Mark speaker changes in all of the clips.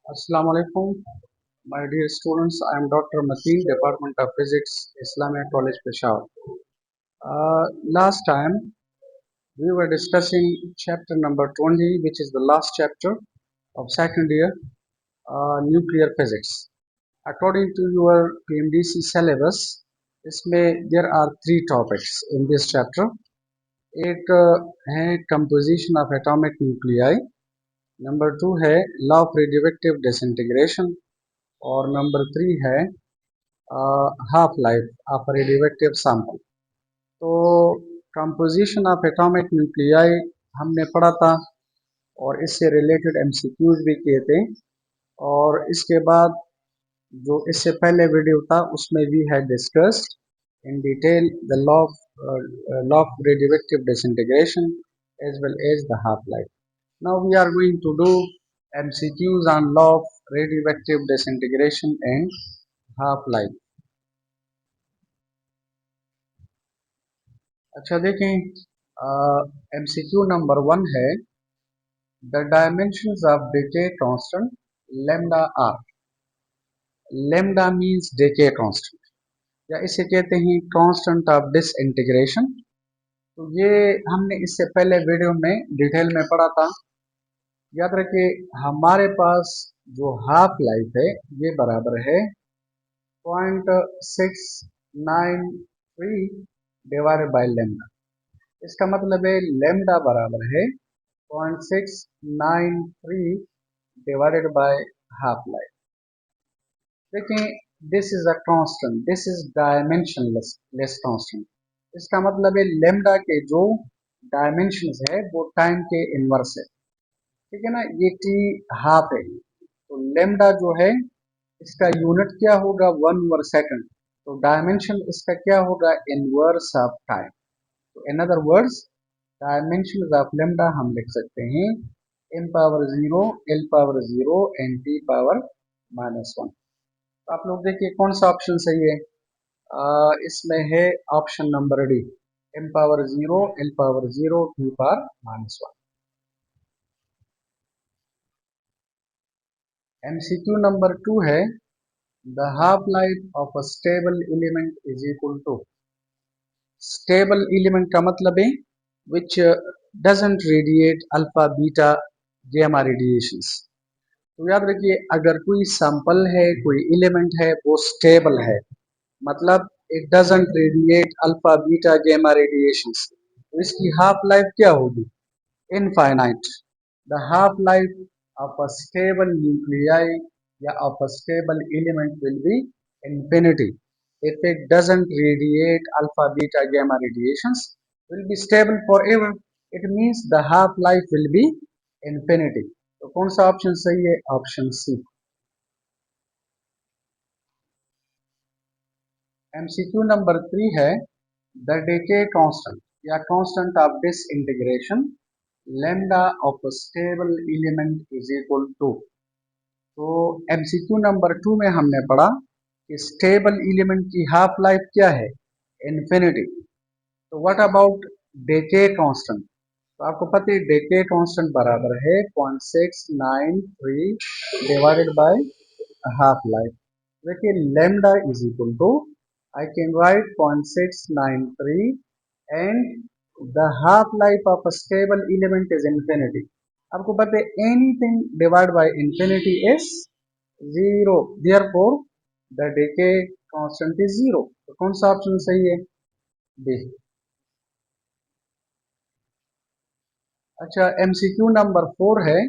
Speaker 1: Assalamu alaikum, my dear students. I am Dr. Mateen, Department of Physics, Islamia College, Peshawar. Last time we were discussing chapter number 20, which is the last chapter of second year, nuclear physics. According to your PMDC syllabus, there are three topics in this chapter. एक है composition of atomic nuclei, number two है law of radioactive disintegration और number three है half life of radioactive sample. तो composition of atomic nuclei हमने पढ़ा था और इससे रिलेटेड एमसीक्यूज भी किए थे। और इसके बाद जो इससे पहले वीडियो था उसमें we had discussed in detail the law of radioactive disintegration as well as the half life. Now we are going to do MCQs on law of radioactive disintegration and half life. अच्छा देखें, MCQ number 1 है the dimensions of decay constant lambda r. lambda means decay constant या इसे कहते हैं constant of disintegration. तो ये हमने इससे पहले वीडियो में डिटेल में पढ़ा था। याद रखिए हमारे पास जो हाफ लाइफ है ये बराबर है 0.693 डिवाइडेड बाय लेमडा। इसका मतलब है लेमडा बराबर है 0.693 डिवाइडेड बाय हाफ लाइफ। देखें this is a constant, this is dimensionless constant. इसका मतलब है लेमडा के जो डायमेंशंस है वो टाइम के इनवर्स है, ठीक है ना। ये टी हाफ है तो लेमडा जो है इसका यूनिट क्या होगा 1/सेकंड। तो डायमेंशन इसका क्या होगा इनवर्स ऑफ टाइम। तो in other words dimension of lambda हम लिख सकते हैं m power 0 l power 0 and t power -1। तो आप लोग देखिए कौन सा ऑप्शन सही है। इसमें है option number D, m power 0 l power 0 t power -1। MCQ number 2 है the half life of a stable element is equal to। Stable element का मतलब है which doesn't radiate alpha beta gamma radiations। तो याद रखिए अगर कोई सैंपल है कोई एलिमेंट है वो स्टेबल है मतलब it doesn't radiate alpha beta gamma radiations, तो इसकी हाफ लाइफ क्या होगी infinite. The half life of a stable nuclei या of a stable element will be infinity. If it doesn't radiate alpha, beta, gamma radiations, will be stable forever. It means the half life will be infinity. तो कौन सा option सही है option C. MCQ number 3 है the decay constant या constant of disintegration lambda of a stable element is equal to। तो MCQ number 2 में हमने पढ़ा कि स्टेबल एलिमेंट की हाफ लाइफ क्या है इन्फिनिटी। तो व्हाट अबाउट डेके कांस्टेंट। तो आपको पता है डेके कांस्टेंट बराबर है 0.693 डिवाइडेड बाय हाफ लाइफ। देखिए lambda is equal to I can write 0.693 and the half life of a stable element is infinity. आपको पता है anything divide by infinity is zero, therefore the decay constant is zero. तो कौन सा option सही है B. अच्छा MCQ number 4 है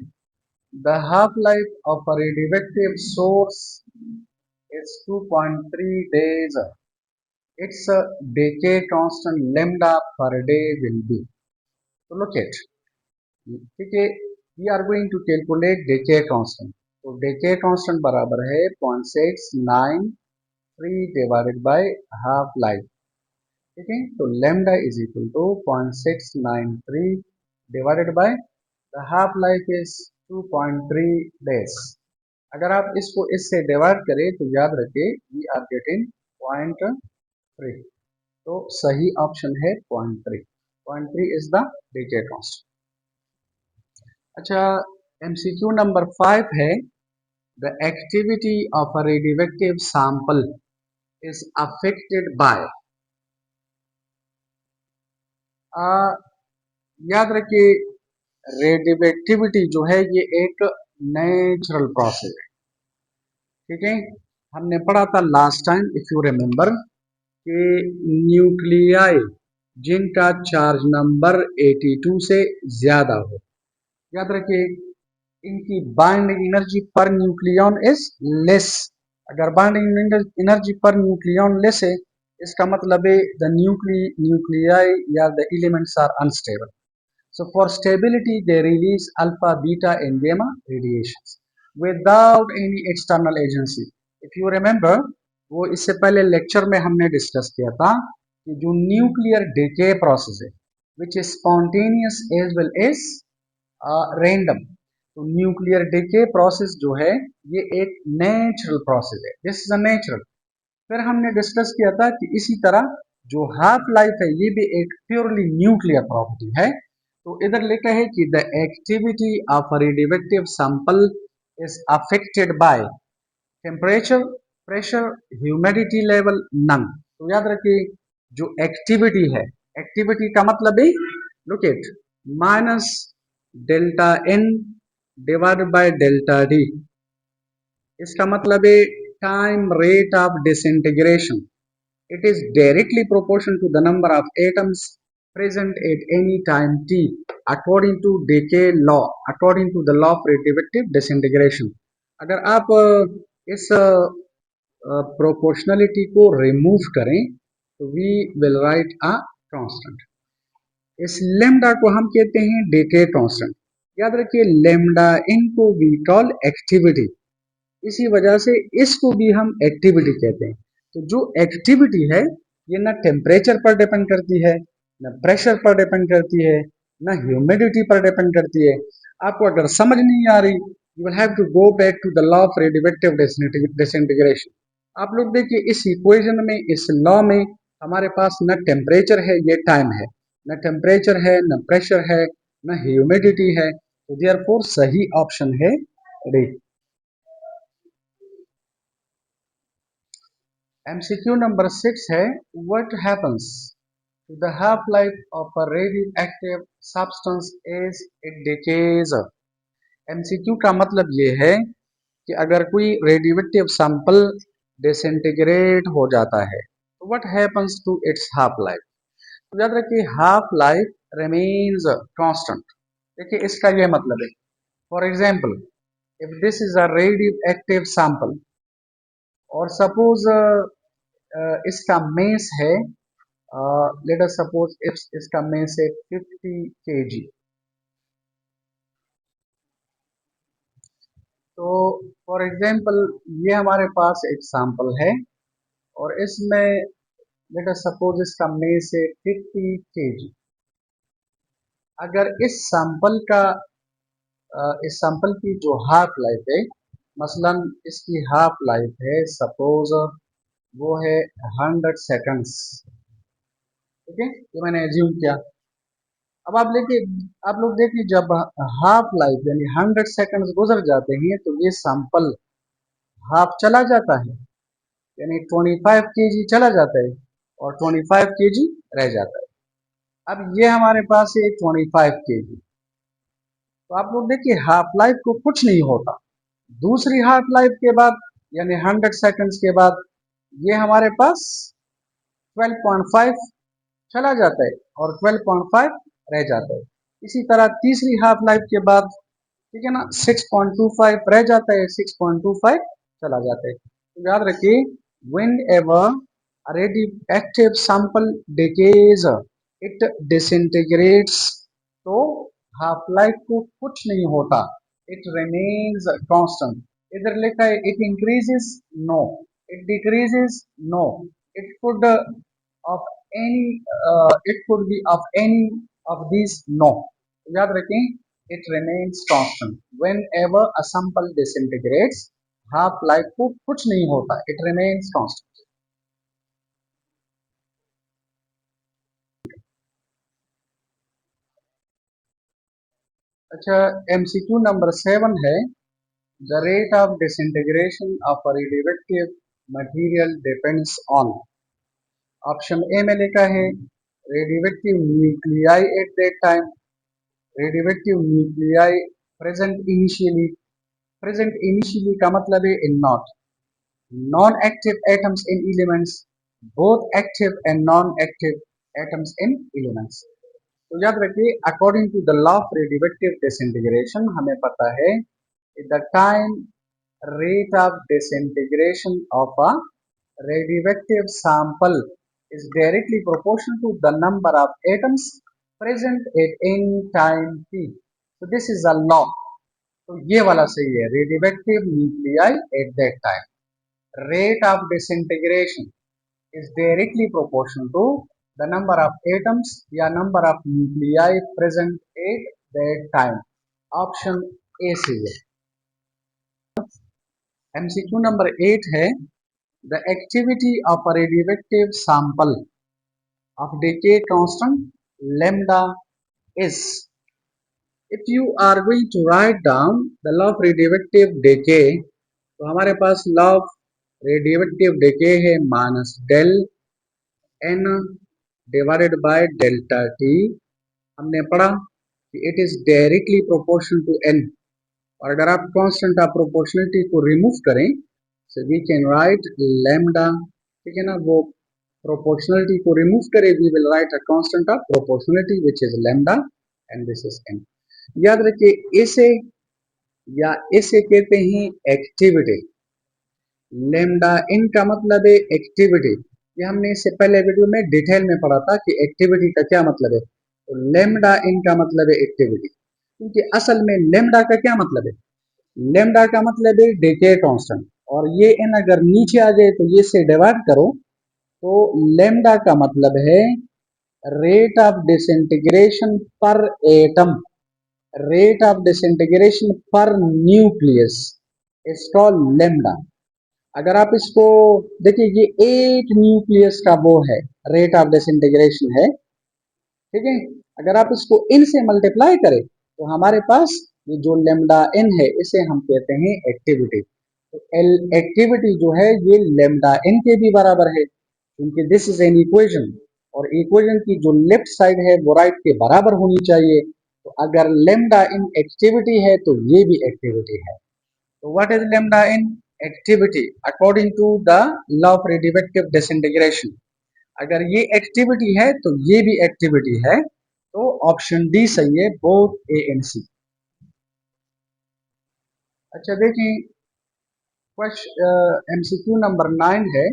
Speaker 1: the half life of a radioactive source is 2.3 days। It's decay constant lambda per day will be। तो look at, ठीक है, we are going to calculate decay constant। तो decay constant बराबर है 0.693 divided by half life, ठीक है। तो lambda is equal to 0.693 divided by the half life is 2.3 days। अगर आप इसको इससे डिवाइड करें तो याद रखें वी आर गेटिंग 0.3। तो सही ऑप्शन है 0.3। 0.3 इज द decay constant। अच्छा MCQ नंबर 5 है the activity of a radioactive sample is affected by याद रखिए रेडियोएक्टिविटी जो है ये एक नेचुरल प्रोसेस है। ठीक है, हमने पढ़ा था last time if you remember कि न्यूक्लियाई जिनका चार्ज नंबर 82 से ज्यादा हो, याद रखिए इनकी binding energy per nucleon is less. अगर binding energy per nucleon less है, इसका मतलब है द न्यूक्लियाई या the elements are unstable. So for stability, they release alpha, beta, and gamma radiations without any external agency. If you remember, वो इससे पहले lecture में हमने डिस्कस किया था कि जो न्यूक्लियर डिके प्रोसेस है, which is spontaneous as well as random, तो न्यूक्लियर डिके प्रोसेस जो है ये एक नेचुरल प्रोसेस है। This is a natural. फिर हमने डिस्कस किया था कि इसी तरह जो हाफ लाइफ है ये भी एक प्योरली न्यूक्लियर प्रॉपर्टी है। तो इधर लिखा है कि the activity of a radioactive sample is affected by temperature, pressure, humidity level, none. तो याद रखिए जो एक्टिविटी है, एक्टिविटी का मतलब है look at minus delta N divided by delta D. इसका मतलब है time rate of disintegration, it is directly proportional to the number of atoms present at any time t according to decay law, according to the law of radioactive disintegration। अगर आप इस proportionality को remove करें तो we will write a constant. इस lambda को हम कहते हैं डेके कांस्टेंट। याद रखिए लेमडा इनको वी कॉल एक्टिविटी, इसी वजह से इसको भी हम एक्टिविटी कहते हैं। तो जो एक्टिविटी है ये ना टेम्परेचर पर डिपेंड करती है, ना प्रेशर पर डिपेंड करती है, ना ह्यूमिडिटी पर डिपेंड करती है। आपको अगर समझ नहीं आ रही, you will have to go back to the law of radioactive disintegration. आप लोग देखिए इस इक्वेशन में, इस लॉ में हमारे पास न टेम्परेचर है, ये टाइम है, न टेम्परेचर है, न प्रेशर है, न ह्यूमिडिटी है। तो देयरफॉर सही ऑप्शन है डी। एमसीक्यू नंबर 6 है what happens to the half life of a radioactive substance as it decays. MCQ का मतलब ये है कि अगर कोई रेडियोएक्टिव सैंपल डिसइंटीग्रेट हो जाता है तो what happens to its half life. तो याद रखिए हाफ लाइफ रिमेन्स कांस्टेंट। देखिए इसका ये मतलब है, for example if this is a radioactive sample और सपोज इसका मेस है, लेट अस सपोज इसका मेस है 50 kg। तो फॉर एग्जांपल ये हमारे पास एक सैंपल है और इसमें लेट अस सपोज इसका मेस है 50 kg। अगर इस सैंपल की जो हाफ लाइफ है, मसलन इसकी हाफ लाइफ है सपोज वो है 100 सेकंड्स। ठीक है, ये मैंने एज्यूम किया। अब आप लोग देखिए जब हाफ लाइफ यानी 100 सेकंड्स गुजर जाते हैं तो ये सैंपल हाफ चला जाता है, यानी 25 केजी चला जाता है और 25 केजी रह जाता है। अब ये हमारे पास है 25 केजी। तो आप लोग देखिए हाफ लाइफ को कुछ नहीं होता, दूसरी हाफ लाइफ के बाद यानी 100 सेकंड्स के बाद ये हमारे पास 12.5 चला जाता है और 12.5 रह जाता है। इसी तरह तीसरी हाफ लाइफ के बाद ठीक है ना 6.25 रह जाता है, 6.25 चला जाता है। तो याद रखिए whenever a radioactive sample decays it disintegrates। तो हाफ लाइफ को कुछ नहीं होता, इट remains constant। इधर लिखा है it increases, no, it decreases, no, it could of any it could be of any of these, no। याद रखें it remains constant whenever a sample disintegrates, half life को कुछ नहीं होता, it remains constant। अच्छा, एमसीक्यू नंबर 7 है The rate of disintegration of a radioactive material depends on. Option A में लिखा है radioactive nuclei at that time, radioactive nuclei present initially, present initially का मतलब है N naught, non active atoms in elements, both active and non active atoms in elements. तो याद रखिए according to the law of radioactive disintegration हमें पता है the time rate of disintegration of a radioactive sample is directly proportional to the number of atoms present at any time t. So this is a law. तो ये वाला सही है, radioactive nuclei at that time. Rate of disintegration is directly proportional to the number of atoms या number of nuclei present at that time. Option A सही है। MCQ number 8 है the activity of a radioactive sample of decay constant lambda is. If you are going to write down the law of radioactive decay, तो हमारे पास law of radioactive decay है minus del N divided by delta T. हमने पढ़ा कि it is directly proportional to N, और अगर आप कांस्टेंट ऑफ प्रोपोर्शनलिटी को रिमूव करें so we can write lambda, ठीक है ना, वो प्रोपोर्शनलिटी को रिमूव करें we will write a constant of proportionality which is lambda and this is n। याद रखिए इसे या इसे कहते हैं एक्टिविटी, lambda n का मतलब है एक्टिविटी। ये हमने इससे पहले वीडियो में डिटेल में पढ़ा था कि एक्टिविटी का क्या मतलब है। तो lambda n का मतलब है एक्टिविटी, क्योंकि असल में lambda का क्या मतलब है, लेमडा का मतलब है डिके कांस्टेंट, और ये एन अगर नीचे आ जाए तो ये से डिवाइड करो तो लेमडा का मतलब है रेट ऑफ डिसइंटीग्रेशन पर एटम, रेट ऑफ डिसइंटीग्रेशन पर न्यूक्लियस इज कॉल्ड लेमडा। अगर आप इसको देखिए ये 8 न्यूक्लियस का वो है रेट ऑफ डिसइंटीग्रेशन है, ठीक है। अगर आप इसको इन से मल्टीप्लाई करें तो हमारे पास ये जो लेमडा एन है इसे हम कहते हैं एक्टिविटी। तो एल एक्टिविटी जो है ये लेमडा एन के भी बराबर है, क्योंकि दिस इज एन इक्वेशन, और इक्वेशन की जो लेफ्ट साइड है वो राइट के बराबर होनी चाहिए। तो अगर लेमडा इन एक्टिविटी है तो ये भी एक्टिविटी है। तो what is lambda in activity according to the law of radioactive disintegration. अगर ये एक्टिविटी है तो ये भी एक्टिविटी है, तो ऑप्शन डी सही है, बोथ ए एंड सी। अच्छा देखिए एमसीक्यू नंबर 9 है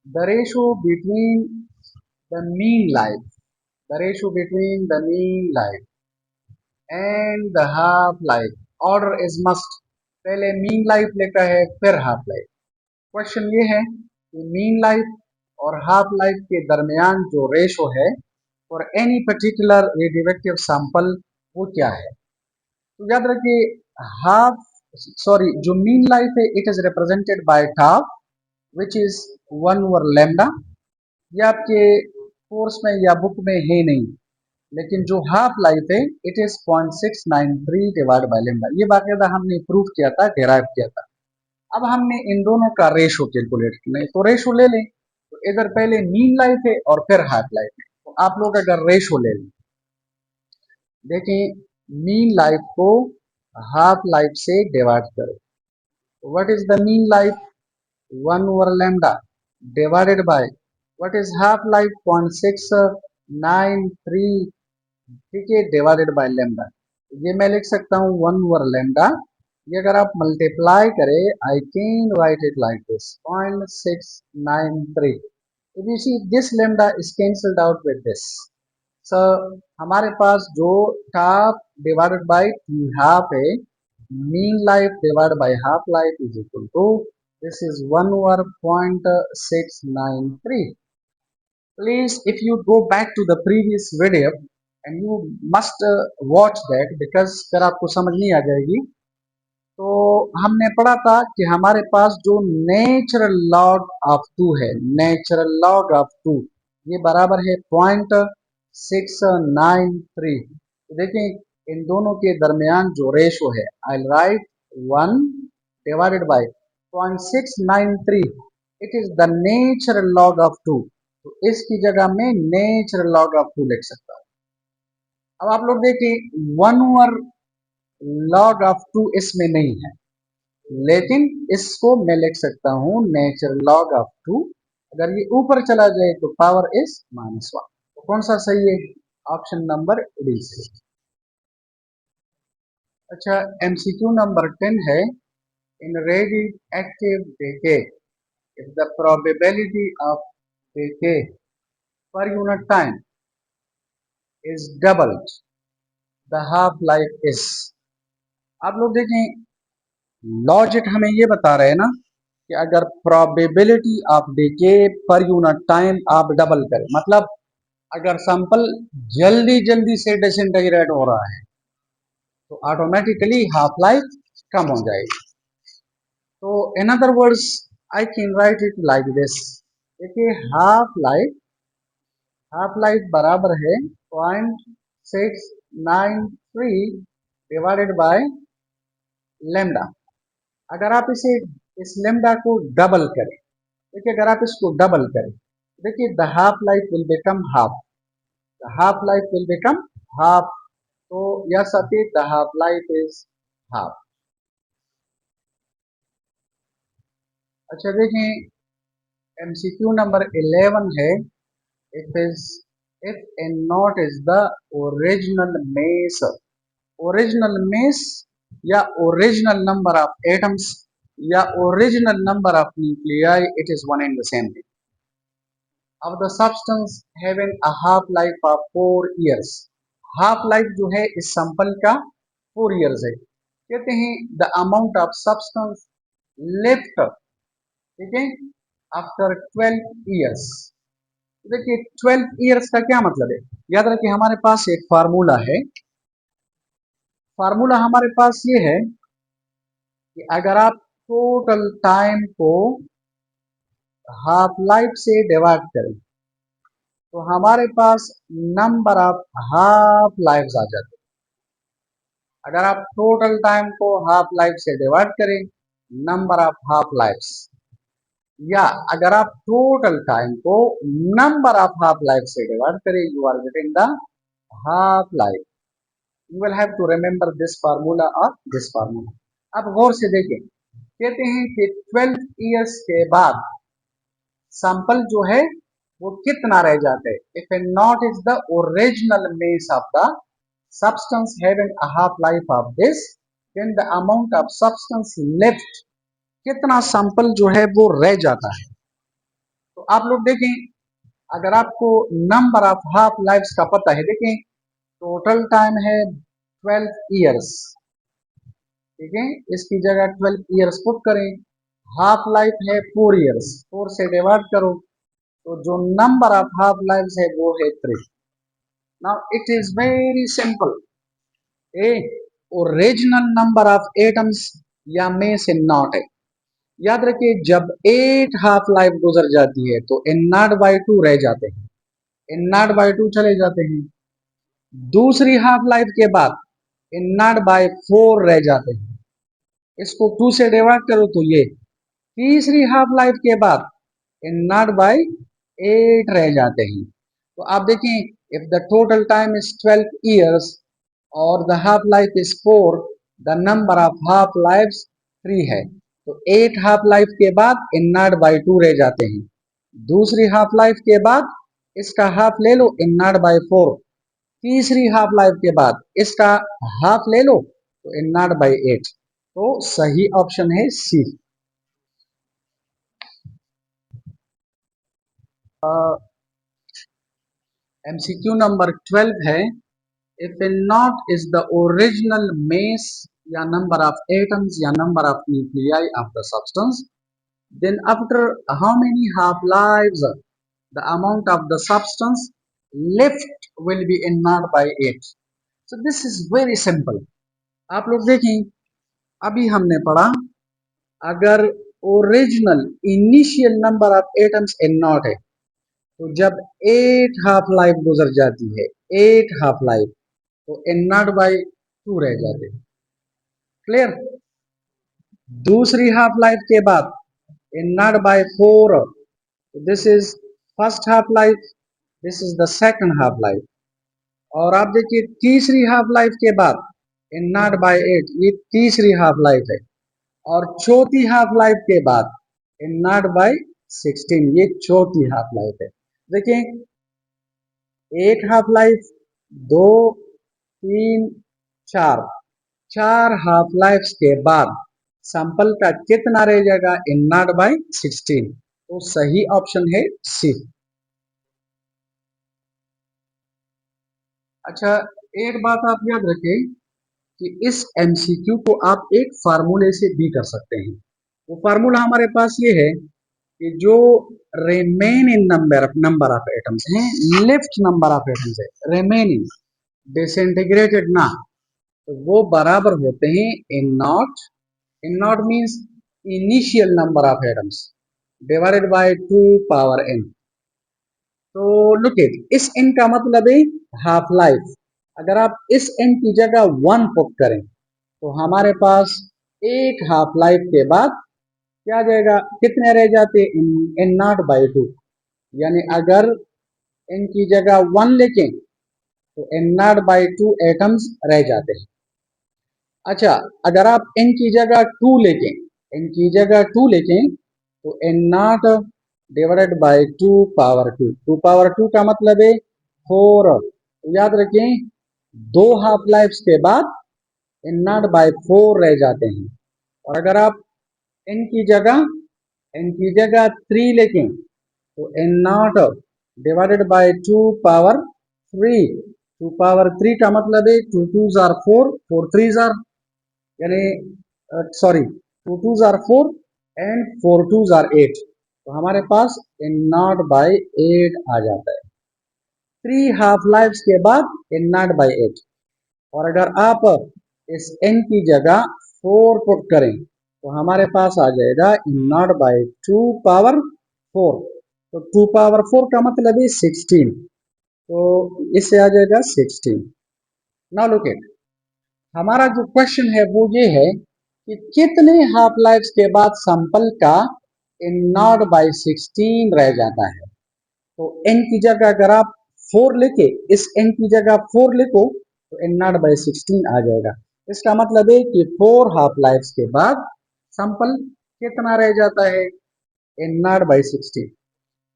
Speaker 1: the ratio between the mean life, the ratio between the mean life and the half life order is must. पहले मीन लाइफ लिखा है फिर हाफ लाइफ। क्वेश्चन ये है कि मीन लाइफ और हाफ लाइफ के दरमियान जो रेशो है for any particular radioactive sample वो क्या है। तो याद रखिए हाफ सॉरी जो मीन लाइफ है it is represented by tau which is 1 over lambda. ये आपके कोर्स में या बुक में है नहीं, लेकिन जो हाफ लाइफ है it is 0.693 divide by lambda. ये बाकायदा हमने प्रूव किया था, डेराइव किया था। अब हमने इन दोनों का रेशो कैलकुलेट करना है, तो रेशो ले लें। तो इधर पहले मीन लाइफ है और फिर हाफ लाइफ है, तो आप लोग अगर रेशो ले लें, देखें मीन लाइफ को हाफ लाइफ से डिवाइड करें, what is the mean life 1 over lambda divided by what is half life 0.693, ठीक है, डिवाइडेड बाय लैम्डा। ये मैं लिख सकता हूँ 1 ओवर लैम्डा। ये अगर आप मल्टीप्लाई करें आई can right it like this 0.693। if you see this lambda is cancelled out with this, so हमारे पास जो टॉप डिवाइडेड बाय हाफ है, mean life divided by half life is equal to this is 1 over 0.693। please if you go back to the previous video and you must watch that because फिर आपको समझ नहीं आ जाएगी। तो हमने पढ़ा था कि हमारे पास जो नेचुरल लॉग ऑफ 2 है, नेचुरल लॉग ऑफ 2 ये बराबर है 0.693। तो देखें इन दोनों के दरमियान जो रेशो है आई right 1 divided by 0.693, it is the natural log of 2. तो इसकी जगह में नेचुरल लॉग ऑफ 2 लिख सकता हूं। अब आप लोग देखिए 1 ओवर लॉग ऑफ 2 इसमें नहीं है, लेकिन इसको मैं लिख सकता हूं नेचुरल लॉग ऑफ 2। अगर ये ऊपर चला जाए तो पावर इज -1। तो कौन सा सही है? ऑप्शन नंबर डी से। अच्छा, एमसीक्यू नंबर 10 है, इन radioactive decay if the probability of decay per unit time is doubled, the half life is। आप लोग देखें, लॉजिक हमें ये बता रहे हैं ना कि अगर probability of decay per unit time आप डबल करें, मतलब अगर सैंपल जल्दी जल्दी से डिसइंटीग्रेट हो रहा है तो ऑटोमेटिकली हाफ लाइफ कम हो जाएगी। तो in other words I can right it like this. देखिए हाफ लाइफ बराबर है 0.693 डिवाइडेड बाय लेमडा। अगर आप इस लेमडा को डबल करें, देखिए अगर आप इसको डबल करें, देखिए the half life will become half, the half life will become half. तो yes Atit, the half life is half. अच्छा देखें, एमसीक्यू नंबर 11 है, if N naught is the original mass. Original mass या ओरिजिनल नंबर ऑफ एटम्स या original number of nuclei, it is one and the same thing. of the substance having a half life of 4 years। Half life जो है इस sample का 4 years है। कहते हैं the amount of substance left, ठीक है, आफ्टर 12 years। देखिए 12 years का क्या मतलब है? याद रखिए हमारे पास एक फार्मूला है। फार्मूला हमारे पास ये है कि अगर आप टोटल टाइम को हाफ लाइफ से डिवाइड करें तो हमारे पास नंबर ऑफ हाफ लाइफ आ जाते हैं। अगर आप टोटल टाइम को हाफ लाइफ से डिवाइड करें, नंबर ऑफ हाफ लाइफ्स, या अगर आप टोटल टाइम को नंबर ऑफ हाफ लाइफ से डिवाइड करें, you are getting the half life. You will have to remember this formula और दिस फार्मूला। अब गौर से देखें, कहते हैं कि 12 इयर्स के बाद सैंपल जो है वो कितना रह जाता है। If A not is the original mess of the substance having a half life of this, then the amount of substance left, कितना सैंपल जो है वो रह जाता है। तो आप लोग देखें, अगर आपको नंबर ऑफ हाफ लाइफ्स का पता है, देखें टोटल टाइम है 12 इयर्स, ठीक है, इसकी जगह 12 इयर्स पुट करें, हाफ लाइफ है 4 इयर्स, 4 से डिवाइड करो तो जो नंबर ऑफ हाफ लाइफ्स है वो है 3। Now it is very simple. A original number of atoms या में से नॉट है। याद रखिए जब 8 हाफ लाइफ गुजर जाती है तो एन नॉट बाई 2 रह जाते हैं, एन नॉट बाई 2 चले जाते हैं। दूसरी हाफ लाइफ के बाद एन नॉट बाई 4 रह जाते हैं, इसको 2 से डिवाइड करो तो ये। तीसरी हाफ लाइफ के बाद एन नॉट बाई 8 रह जाते हैं। तो आप देखें, if the total time is 12 years और the half life is 4, the number of half life 3 है। तो 8 हाफ लाइफ के बाद इन नॉट बाई 2 रह जाते हैं। दूसरी हाफ लाइफ के बाद इसका हाफ ले लो, इन नॉट बाई 4। तीसरी हाफ लाइफ के बाद इसका हाफ ले लो तो इन नॉट बाई 8। तो सही ऑप्शन है सी। एमसीक्यू नंबर 12 है, if a knot is the original mass या number of atoms या number of nuclei of the substance, then after how many half lives the amount of the substance left will be in knot by 8। so this is very simple। आप लोग देखें, अभी हमने पढ़ा अगर original initial number of atoms in not है तो जब 8 हाफ लाइफ गुजर जाती है, 8 हाफ लाइफ, तो एन नॉट बाई 2 रह जाते हैं। क्लियर? दूसरी हाफ लाइफ के बाद N naught by 4, this is first half life, this is the second half life. और आप देखिए तीसरी हाफ लाइफ के बाद इन नॉट बाय 8, ये तीसरी हाफ लाइफ है। और चौथी हाफ लाइफ के बाद इन नॉट बाय 16, ये चौथी हाफ लाइफ है। देखिए एक हाफ लाइफ, दो, तीन, चार, चार हाफ लाइफ के बाद सैंपल का कितना रह जाएगा? N naught by 16। तो सही ऑप्शन है सी। अच्छा, एक बात आप याद रखें कि इस एमसीक्यू को आप एक फार्मूले से भी कर सकते हैं। वो फार्मूला हमारे पास ये है कि जो remain in number of atoms हैं, लिफ्ट नंबर ऑफ एटम्स है, रिमेनिंग डिसइंटीग्रेटेड ना, तो वो बराबर होते हैं in not. In not means initial number of atoms divided by 2 power n। तो लुक इट, इस n का मतलब है हाफ लाइफ। अगर आप इस n की जगह 1 पुट करें तो हमारे पास एक हाफ लाइफ के बाद क्या आ जाएगा? कितने रह जाते? In not by 2। यानी अगर n की जगह 1 लेके तो इन नॉट बाई 2 एटम्स रह जाते हैं। अच्छा, अगर आप n की जगह 2 लेके, n की जगह 2 लेके तो n not divided by 2 power 2। 2 power 2 का मतलब है 4। तो याद रखें, दो हाफ लाइफ्स के बाद n नॉट बाय 4 रह जाते हैं। और अगर आप n की जगह 3 लेके तो n not divided by 2 power 3। 2 power 3 का मतलब है 2 2 जार 4, 4 3 जार, यानी सॉरी, 2 2 जार 4 एंड 4 2 जार 8। तो हमारे पास इन नॉट बाई 8 आ जाता है। थ्री हाफ लाइफ्स के बाद इन नॉट बाई 8। और अगर आप इस n की जगह 4 पुट करें तो हमारे पास आ जाएगा इन नॉट बाई 2 पावर 4। तो 2 पावर 4 का मतलब है 16। तो इससे आ जाएगा 16। नाउ लुक इट, हमारा जो क्वेश्चन है वो ये है कि कितने हाफ लाइफ्स के बाद सैंपल का इन नॉट बाई 16 रह जाता है। तो n की जगह अगर आप 4 लेके, इस n की जगह 4 लिखो तो n नॉट बाई 16 आ जाएगा। इसका मतलब है कि 4 हाफ लाइफ्स के बाद सैंपल कितना रह जाता है? n not by 16।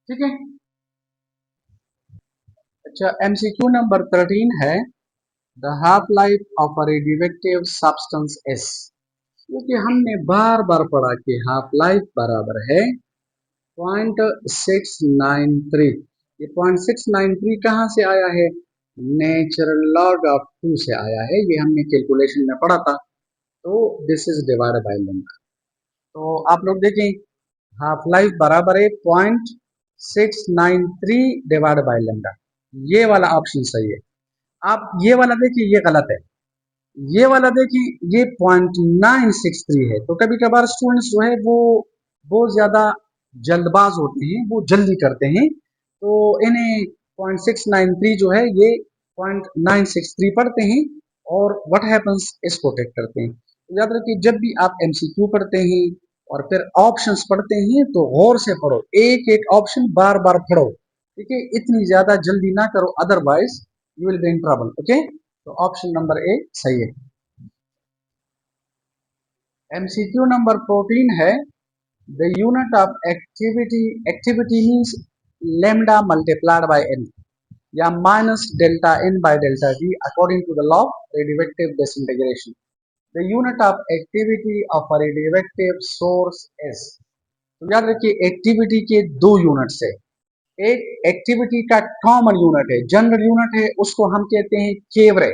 Speaker 1: ठीक है। अच्छा, एमसीक्यू नंबर 13 है the half life of a radioactive substance S. क्योंकि हमने बार बार पढ़ा कि हाफ लाइफ बराबर है 0.693। ये 0.693 कहाँ से आया है? नेचुरल लॉग ऑफ 2 से आया है, ये हमने कैलकुलेशन में पढ़ा था। तो this is divided by lambda. तो आप लोग देखें, हाफ लाइफ बराबर है 0.693 डिवाइडेड बाय लैम्डा। ये वाला ऑप्शन सही है। आप ये वाला देखिए, ये गलत है। ये वाला देखिए, ये 0.963 है। तो कभी कभार स्टूडेंट्स जो है वो बहुत ज्यादा जल्दबाज होते हैं, वो जल्दी करते हैं, तो इन्हें 0.693 जो है ये 0.963 पढ़ते हैं और व्हाट हैपन्स इसको टेक करते हैं। तो याद रखिए, जब भी आप एमसीक्यू पढ़ते हैं और फिर ऑप्शंस पढ़ते हैं तो गौर से पढ़ो, एक एक ऑप्शन बार बार पढ़ो। ठीक है, इतनी ज्यादा जल्दी ना करो, otherwise you will be in trouble. Okay, तो ऑप्शन नंबर ए सही है। एमसीक्यू नंबर 14 है the unit of activity, activity means lambda multiplied by N या minus delta N by delta T according to the law of radioactive disintegration. The unit of activity of a radioactive source is. तो याद रखिए, activity के दो units है। एक activity का common unit है, जनरल यूनिट है, उसको हम कहते हैं केवरे।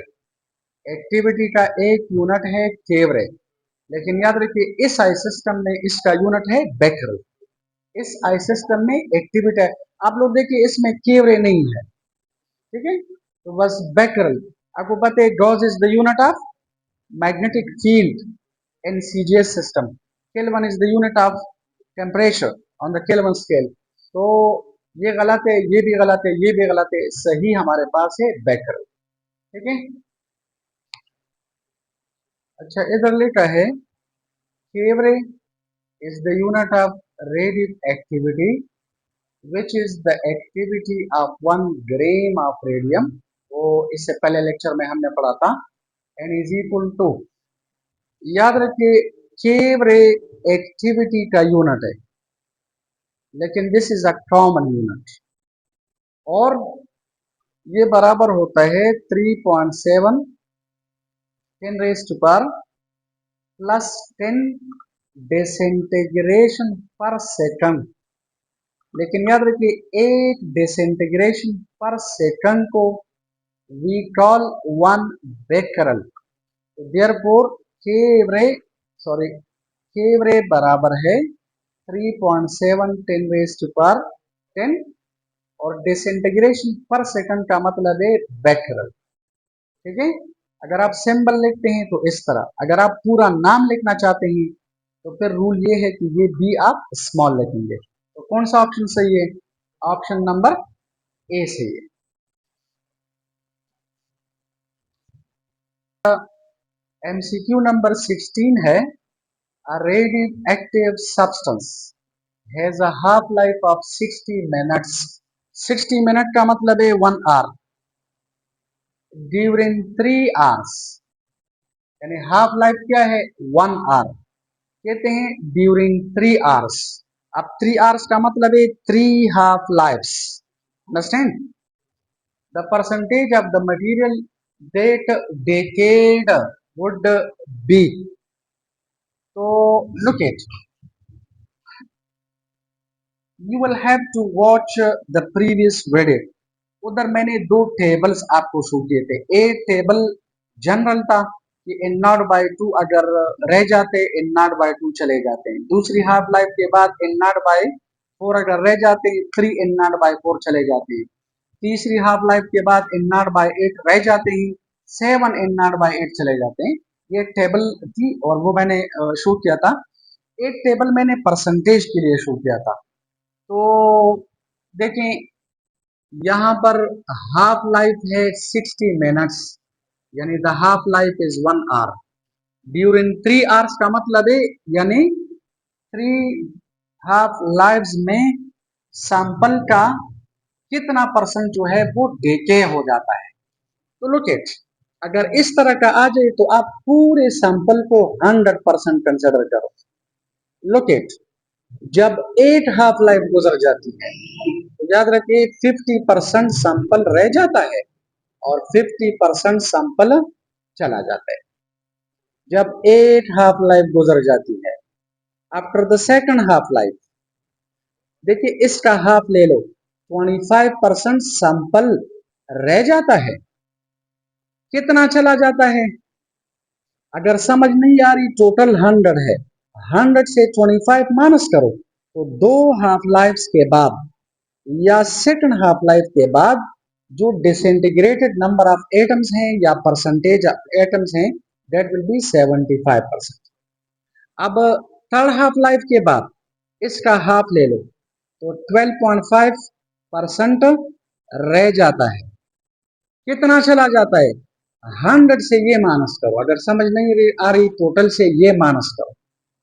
Speaker 1: एक्टिविटी का एक यूनिट है केवरे। लेकिन याद रखिए, इस आई सिस्टम में इसका यूनिट है बेकरल। इस आई सिस्टम में एक्टिविटी है। आप लोग देखिए, इसमें केवरे नहीं है। ठीक है, तो बस बेकरल। आपको पता है Gauss is the unit of magnetic field in CGS system. Kelvin is the unit of temperature on the kelvin scale. तो ये गलत है, ये भी गलत है, ये भी गलत है। सही हमारे पास है बेकरल। ठीक है। अच्छा, इधर लिखा है Cuivre is the unit of radioactivity, which is the activity of 1 gram of radium. वो इससे पहले लेक्चर में हमने पढ़ा था n is equal to, याद रखिए केवरे एक्टिविटी का यूनिट है, लेकिन this is a common unit, और ये बराबर होता है 3.7 10 raised to power plus 10 disintegration पर सेकंड। लेकिन याद रखिए एक डिसइंटीग्रेशन पर सेकंड को वी कॉल 1 बेकरल। देयरफॉर केवरे बराबर है 3.7 10 raised to power 10, और डिसइंटीग्रेशन पर सेकंड का मतलब है बेकरल। ठीक है, अगर आप सिंबल लिखते हैं तो इस तरह, अगर आप पूरा नाम लिखना चाहते हैं तो फिर रूल ये है कि ये बी आप स्मॉल लिखेंगे। तो कौन सा ऑप्शन सही है? ऑप्शन नंबर ए सही है। एमसीक्यू नंबर 16 है, a radioactive substance has a half life of 60 minutes। 60 minute का मतलब है 1 आवर। ड्यूरिंग 3 आवर्स, यानी हाफ लाइफ क्या है? 1 आवर। कहते हैं ड्यूरिंग 3 आवर्स। अब 3 आवर्स का मतलब है 3 half lives. Understand? The percentage of the material that decade would be. तो look it, you will have to watch the previous video. उधर मैंने 2 टेबल्स आपको शो किए थे। एक टेबल जनरल था कि इन नॉट बाई 2 अगर रह जाते इन नॉट बाई 2 चले जाते हैं। दूसरी हाफ लाइफ के बाद इन नॉट बाई 4 अगर रह जाते हैं 3 इन नॉट बाई 4 चले जाते हैं। तीसरी हाफ लाइफ के बाद इन नॉट बाई 8 रह जाते हैं, 7 इन नॉट बाई 8 चले जाते हैं। ये टेबल थी और वो मैंने शो किया था। एक टेबल मैंने परसेंटेज के लिए शो किया था। तो देखें यहाँ पर हाफ लाइफ है 60 मिनट्स, यानी the half life is 1 hour. During 3 hours का मतलब है यानी 3 हाफ लाइव्स में सैंपल का कितना परसेंट जो है वो डेके हो जाता है। तो लुक इट, अगर इस तरह का आ जाए तो आप पूरे सैंपल को 100% कंसिडर करो। लुक इट, जब 8 हाफ लाइफ गुजर जाती है तो याद रखिए 50% सैंपल रह जाता है और 50% सैंपल चला जाता है। जब 8 हाफ लाइफ गुजर जाती है, after the second half life, देखिए इसका हाफ ले लो, 25% सैंपल रह जाता है। कितना चला जाता है? अगर समझ नहीं आ रही, टोटल 100 है, 100 से 25 माइनस करो तो 2 हाफ लाइफ के बाद या सेकंड हाफ लाइफ के बाद जो डिसइंटीग्रेटेड नंबर ऑफ एटम्स हैं या परसेंटेज ऑफ एटम्स हैं, दैट विल बी 75%। अब थर्ड हाफ लाइफ के बाद इसका हाफ ले लो तो 12.5% रह जाता है। कितना चला जाता है? 100 से ये माइनस करो, अगर समझ नहीं आ रही टोटल से ये माइनस करो।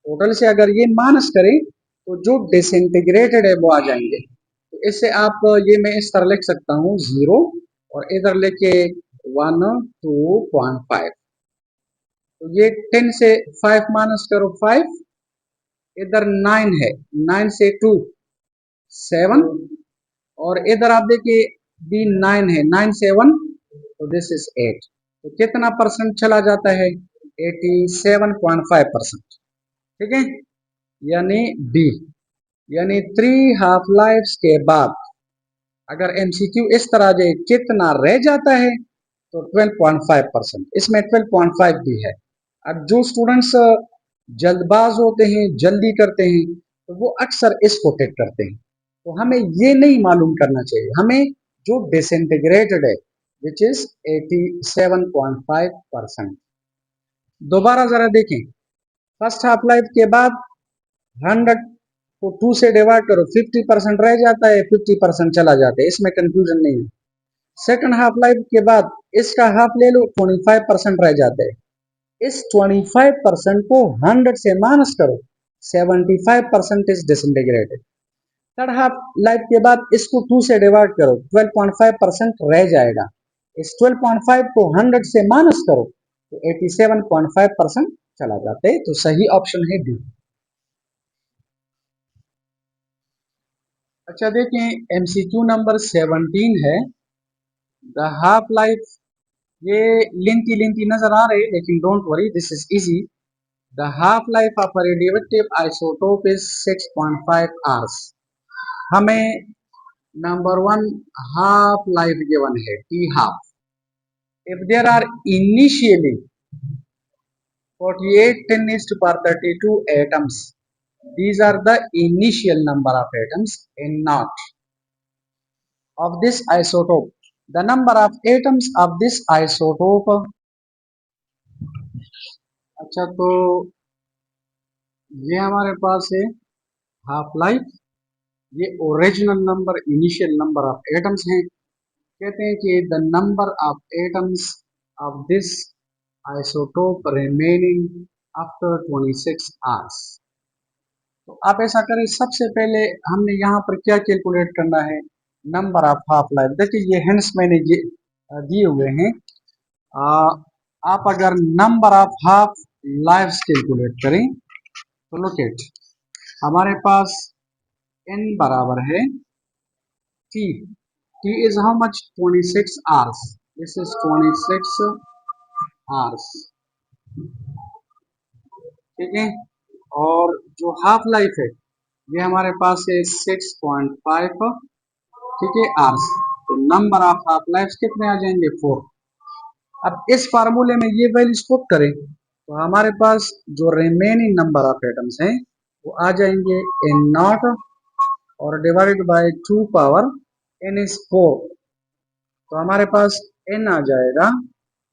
Speaker 1: टोटल से अगर ये माइनस करें तो जो डिसइंटीग्रेटेड है वो आ जाएंगे। तो इससे आप ये मैं इस तरह लिख सकता हूँ 0 और इधर लेके 1 2.5। तो ये 10 से 5 माइनस करो 5, इधर 9 है, 9 से 2 7, और इधर आप देखिए भी 9 है, 9 से 1 तो दिस इज 8। तो कितना परसेंट चला जाता है? 87.5%। ठीक है, यानी बी, यानी 3 हाफ लाइफ्स के बाद अगर एमसीक्यू इस तरह जाए कितना रह जाता है तो 12.5%, इसमें 12.5 भी है। अब जो स्टूडेंट्स जल्दबाज होते हैं, जल्दी करते हैं, तो वो अक्सर इसको टिक करते हैं। तो हमें ये नहीं मालूम करना चाहिए, हमें जो डिसइंटीग्रेटेड है विच इज 87.5%। दोबारा जरा देखें, फर्स्ट हाफ लाइफ के बाद 100 को 2 से डिवाइड करो, 50% रह जाता है, 50% चला जाता है, इसमें कंफ्यूजन नहीं है। सेकंड हाफ लाइफ के बाद इसका हाफ ले लो, 25% रह जाता है। इस 25% को 100 से माइनस करो, 75% is disintegrated. Third half life के बाद इसको 2 से डिवाइड करो, 12.5% रह जाएगा। इस 12.5 को 100 से माइनस करो तो 87.5% चला जाता है। तो सही ऑप्शन है डी। अच्छा देखें, एमसीक्यू नंबर 17 है। द हाफ लाइफ, ये लेंथी नजर आ रही है, लेकिन don't worry, this is easy. The half life of a radioactive isotope is 6.5 hours. हमें number one half life given है, T half. If there are initially 48 10 is to power 32 atoms, these are the initial number of atoms in naught of this isotope. The number of atoms of this isotope, अच्छा तो ये हमारे पास है half life. ये original number, initial number of atoms हैं। कहते हैं कि the number of atoms of this isotope remaining after 26 hours. तो आप ऐसा करें, सबसे पहले हमने यहाँ पर क्या कैलकुलेट करना है, नंबर ऑफ हाफ लाइफ। देखिए ये हिंट्स मैंने दिए हुए हैं। आप अगर number of half lives calculate करें तो लुक एट, हमारे पास n बराबर है t। t is how much, 26 hours. This is 26 hours, ठीक है। और जो हाफ लाइफ है ये हमारे पास है 6.5, ठीक है, आवर्स। तो नंबर ऑफ हाफ लाइफ कितने आ जाएंगे, 4। अब इस फार्मूले में ये वैल्यूज पुट करें तो हमारे पास जो रिमेनिंग नंबर ऑफ एटम्स हैं वो आ जाएंगे n नॉट और divided by 2 power n is 4। तो हमारे पास n आ जाएगा,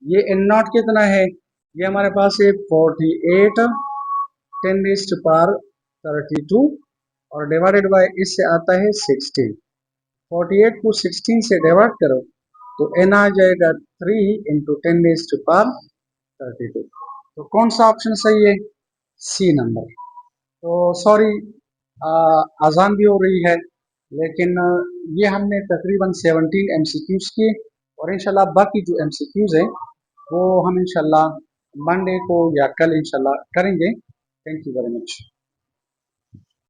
Speaker 1: ये n नॉट कितना है, ये हमारे पास है 48 10 इज टू पावर 32 और डिवाइडेड बाय इससे आता है 16। 48 को 16 से डिवाइड करो तो n आ जाएगा 3 इंटू 10 इज टू पावर 32। तो कौन सा ऑप्शन सही है, सी नंबर। तो सॉरी, आज़ान भी हो रही है, लेकिन ये हमने तकरीबन 17 एमसीक्यूज किए और इंशाल्लाह बाकी जो एमसीक्यूज हैं वो हम इंशाल्लाह मंडे को या कल इंशाल्लाह करेंगे। Thank you very much.